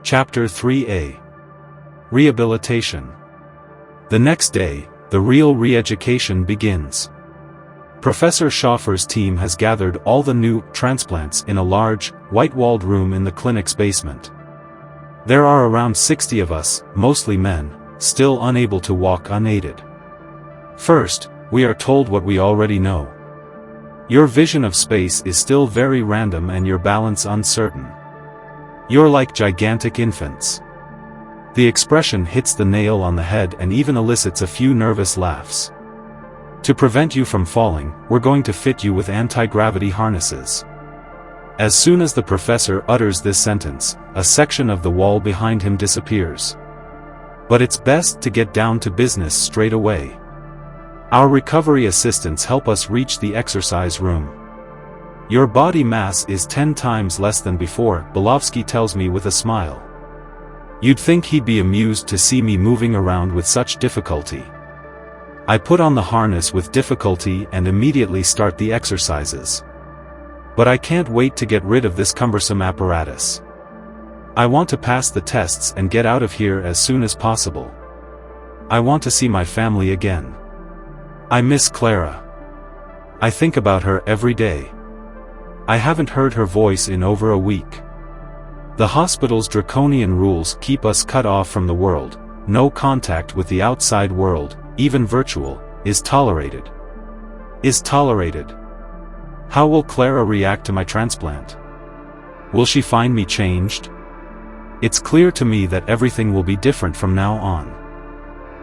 Chapter 3a. Rehabilitation. The next day, the real re-education begins. Professor Schaffer's team has gathered all the new transplants in a large, white-walled room in the clinic's basement. There are around 60 of us, mostly men, still unable to walk unaided. First, we are told what we already know. Your vision of space is still very random and your balance uncertain. You're like gigantic infants. The expression hits the nail on the head and even elicits a few nervous laughs. To prevent you from falling, we're going to fit you with anti-gravity harnesses. As soon as the professor utters this sentence, a section of the wall behind him disappears. But it's best to get down to business straight away. Our recovery assistants help us reach the exercise room. Your body mass is 10 times less than before, Belovsky tells me with a smile. You'd think he'd be amused to see me moving around with such difficulty. I put on the harness with difficulty and immediately start the exercises. But I can't wait to get rid of this cumbersome apparatus. I want to pass the tests and get out of here as soon as possible. I want to see my family again. I miss Clara. I think about her every day. I haven't heard her voice in over a week. The hospital's draconian rules keep us cut off from the world. No contact with the outside world, even virtual, is tolerated. How will Clara react to my transplant? Will she find me changed? It's clear to me that everything will be different from now on.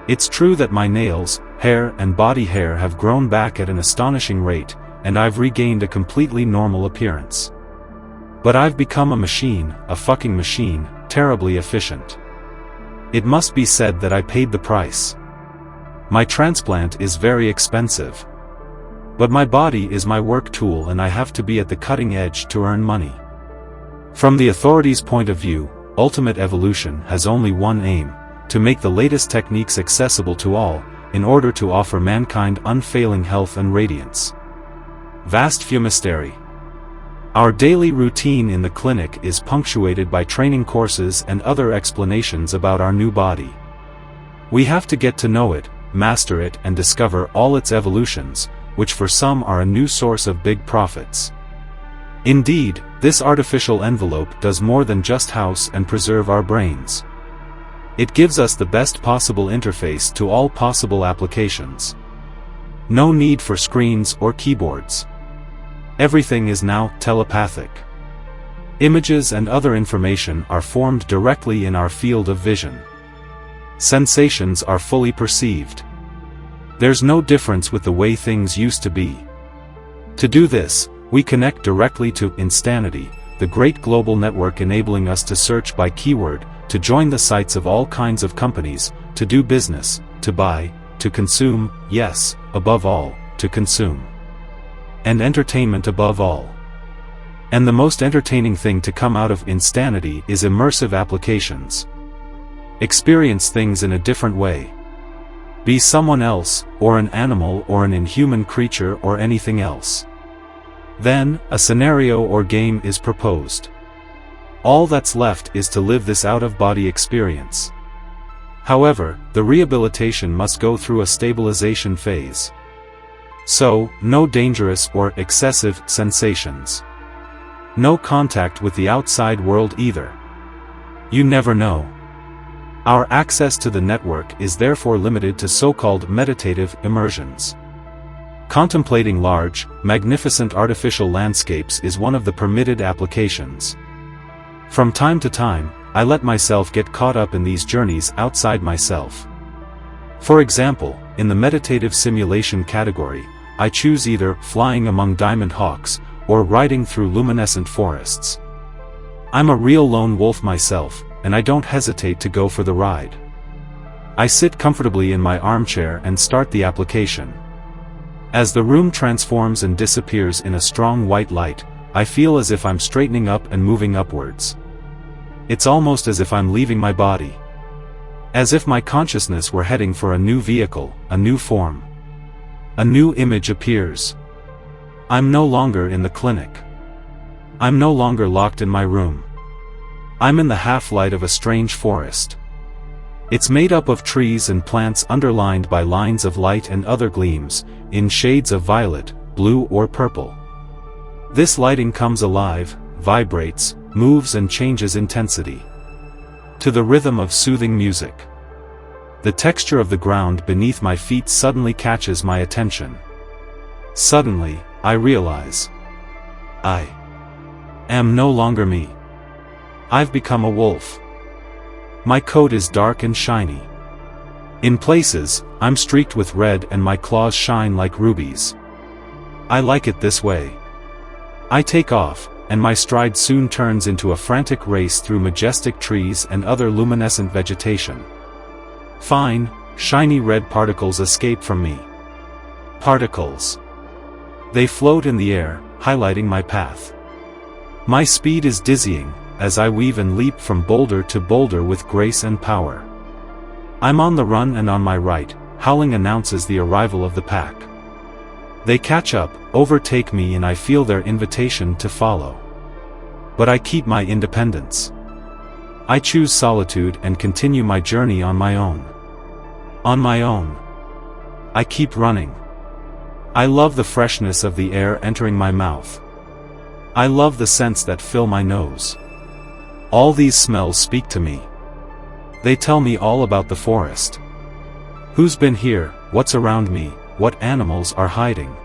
It's true that my nails, hair and body hair have grown back at an astonishing rate, and I've regained a completely normal appearance. But I've become a machine, a fucking machine, terribly efficient. It must be said that I paid the price. My transplant is very expensive. But my body is my work tool and I have to be at the cutting edge to earn money. From the authorities' point of view, ultimate evolution has only one aim: to make the latest techniques accessible to all, in order to offer mankind unfailing health and radiance. Vast fumistery. Our daily routine in the clinic is punctuated by training courses and other explanations about our new body. We have to get to know it, master it and discover all its evolutions, which for some are a new source of big profits. Indeed, this artificial envelope does more than just house and preserve our brains. It gives us the best possible interface to all possible applications. No need for screens or keyboards. Everything is now telepathic. Images and other information are formed directly in our field of vision. Sensations are fully perceived. There's no difference with the way things used to be. To do this, we connect directly to Insanity, the great global network enabling us to search by keyword, to join the sites of all kinds of companies, to do business, to buy, to consume, yes, above all, to consume. And entertainment above all. And the most entertaining thing to come out of Insanity is immersive applications. Experience things in a different way. Be someone else, or an animal or an inhuman creature or anything else. Then, a scenario or game is proposed. All that's left is to live this out-of-body experience. However, the rehabilitation must go through a stabilization phase. So, no dangerous or excessive sensations. No contact with the outside world either. You never know. Our access to the network is therefore limited to so-called meditative immersions. Contemplating large, magnificent artificial landscapes is one of the permitted applications. From time to time, I let myself get caught up in these journeys outside myself. For example, in the meditative simulation category, I choose either flying among diamond hawks, or riding through luminescent forests. I'm a real lone wolf myself, and I don't hesitate to go for the ride. I sit comfortably in my armchair and start the application. As the room transforms and disappears in a strong white light, I feel as if I'm straightening up and moving upwards. It's almost as if I'm leaving my body. As if my consciousness were heading for a new vehicle, a new form. A new image appears. I'm no longer in the clinic. I'm no longer locked in my room. I'm in the half-light of a strange forest. It's made up of trees and plants underlined by lines of light and other gleams, in shades of violet, blue or purple. This lighting comes alive, vibrates, moves and changes intensity. To the rhythm of soothing music. The texture of the ground beneath my feet suddenly catches my attention. Suddenly, I realize I am no longer me. I've become a wolf. My coat is dark and shiny. In places, I'm streaked with red and my claws shine like rubies. I like it this way. I take off, and my stride soon turns into a frantic race through majestic trees and other luminescent vegetation. Fine, shiny red particles escape from me. Particles. They float in the air, highlighting my path. My speed is dizzying, as I weave and leap from boulder to boulder with grace and power. I'm on the run, and on my right, howling announces the arrival of the pack. They catch up, overtake me, and I feel their invitation to follow. But I keep my independence. I choose solitude and continue my journey on my own. On my own. I keep running. I love the freshness of the air entering my mouth. I love the scents that fill my nose. All these smells speak to me. They tell me all about the forest. Who's been here, what's around me, what animals are hiding.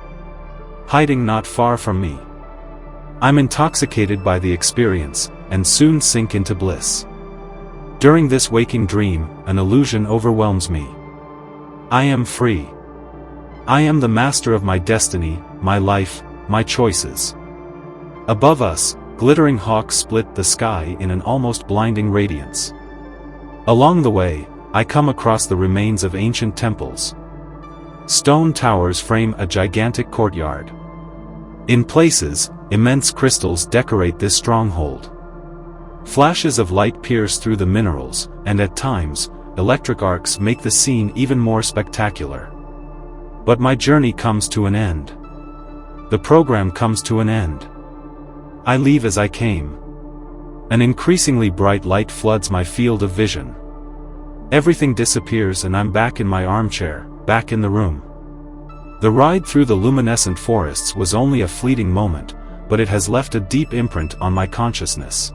Hiding not far from me. I'm intoxicated by the experience, and soon sink into bliss. During this waking dream, an illusion overwhelms me. I am free. I am the master of my destiny, my life, my choices. Above us, glittering hawks split the sky in an almost blinding radiance. Along the way, I come across the remains of ancient temples. Stone towers frame a gigantic courtyard. In places, immense crystals decorate this stronghold. Flashes of light pierce through the minerals, and at times, electric arcs make the scene even more spectacular. But my journey comes to an end. The program comes to an end. I leave as I came. An increasingly bright light floods my field of vision. Everything disappears and I'm back in my armchair, back in the room. The ride through the luminescent forests was only a fleeting moment, but it has left a deep imprint on my consciousness.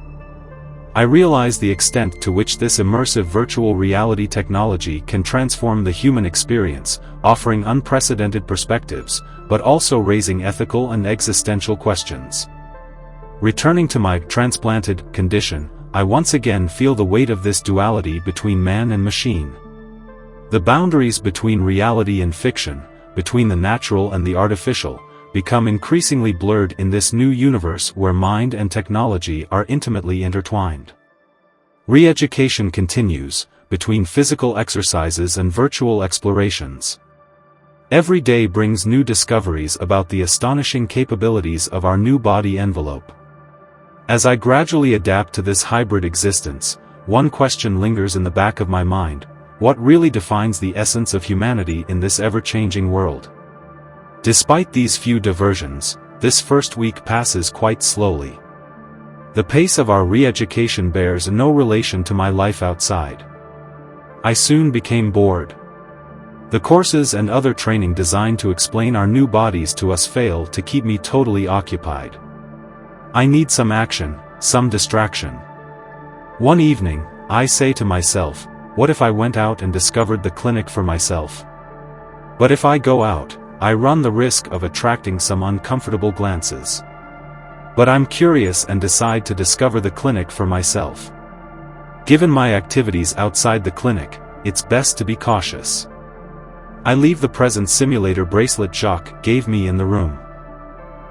I realize the extent to which this immersive virtual reality technology can transform the human experience, offering unprecedented perspectives, but also raising ethical and existential questions. Returning to my transplanted condition, I once again feel the weight of this duality between man and machine. The boundaries between reality and fiction, between the natural and the artificial, become increasingly blurred in this new universe where mind and technology are intimately intertwined. Re-education continues, between physical exercises and virtual explorations. Every day brings new discoveries about the astonishing capabilities of our new body envelope. As I gradually adapt to this hybrid existence, one question lingers in the back of my mind: what really defines the essence of humanity in this ever-changing world? Despite these few diversions, this first week passes quite slowly. The pace of our re-education bears no relation to my life outside. I soon became bored. The courses and other training designed to explain our new bodies to us fail to keep me totally occupied. I need some action, some distraction. One evening, I say to myself, what if I went out and discovered the clinic for myself? But if I go out, I run the risk of attracting some uncomfortable glances. But I'm curious and decide to discover the clinic for myself. Given my activities outside the clinic, it's best to be cautious. I leave the present simulator bracelet Jacques gave me in the room.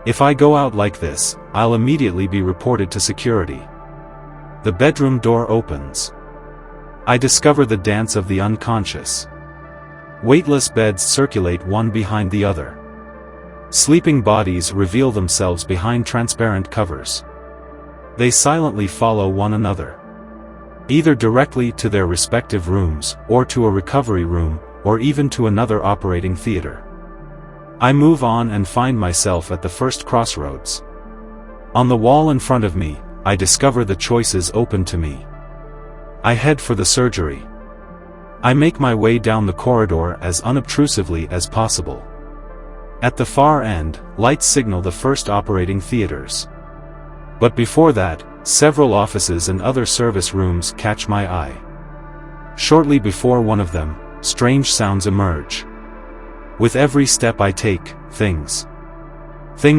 If I go out like this, I'll immediately be reported to security. The bedroom door opens. I discover the dance of the unconscious. Weightless beds circulate one behind the other. Sleeping bodies reveal themselves behind transparent covers. They silently follow one another. Either directly to their respective rooms, or to a recovery room, or even to another operating theater. I move on and find myself at the first crossroads. On the wall in front of me, I discover the choices open to me. I head for the surgery. I make my way down the corridor as unobtrusively as possible. At the far end, lights signal the first operating theaters. But before that, several offices and other service rooms catch my eye. Shortly before one of them, strange sounds emerge. With every step I take, things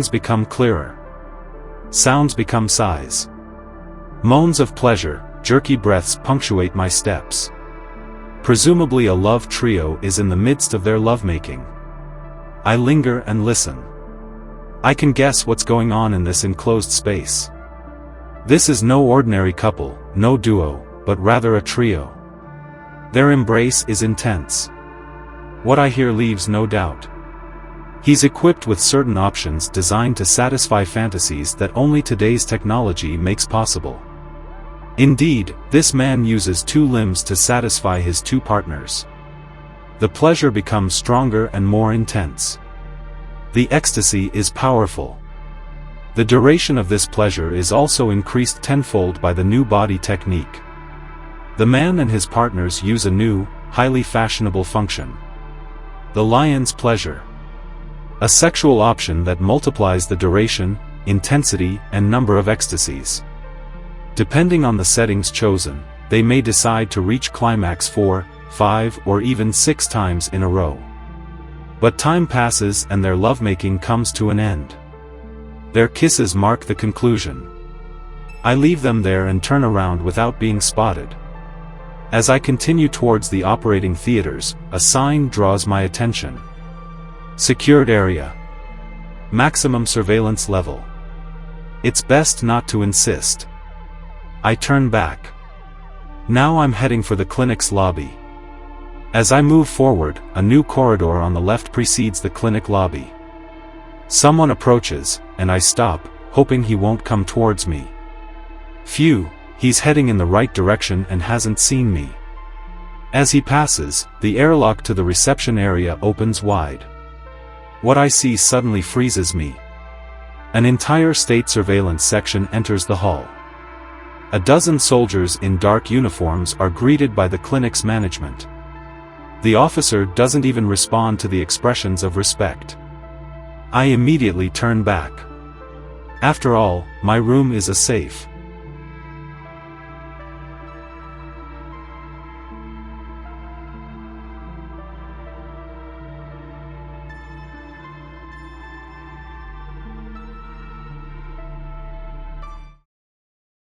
become clearer. Sounds become sighs. Moans of pleasure, jerky breaths punctuate my steps. Presumably a love trio is in the midst of their lovemaking. I linger and listen. I can guess what's going on in this enclosed space. This is no ordinary couple, no duo, but rather a trio. Their embrace is intense. What I hear leaves no doubt. He's equipped with certain options designed to satisfy fantasies that only today's technology makes possible. Indeed, this man uses two limbs to satisfy his two partners. The pleasure becomes stronger and more intense. The ecstasy is powerful. The duration of this pleasure is also increased tenfold by the new body technique. The man and his partners use a new, highly fashionable function. The lion's pleasure. A sexual option that multiplies the duration, intensity, and number of ecstasies. Depending on the settings chosen, they may decide to reach climax 4, 5, or even 6 times in a row. But time passes and their lovemaking comes to an end. Their kisses mark the conclusion. I leave them there and turn around without being spotted. As I continue towards the operating theaters, a sign draws my attention. Secured area. Maximum surveillance level. It's best not to insist. I turn back. Now I'm heading for the clinic's lobby. As I move forward, a new corridor on the left precedes the clinic lobby. Someone approaches, and I stop, hoping he won't come towards me. Phew, he's heading in the right direction and hasn't seen me. As he passes, the airlock to the reception area opens wide. What I see suddenly freezes me. An entire state surveillance section enters the hall. A dozen soldiers in dark uniforms are greeted by the clinic's management. The officer doesn't even respond to the expressions of respect. I immediately turn back. After all, my room is a safe.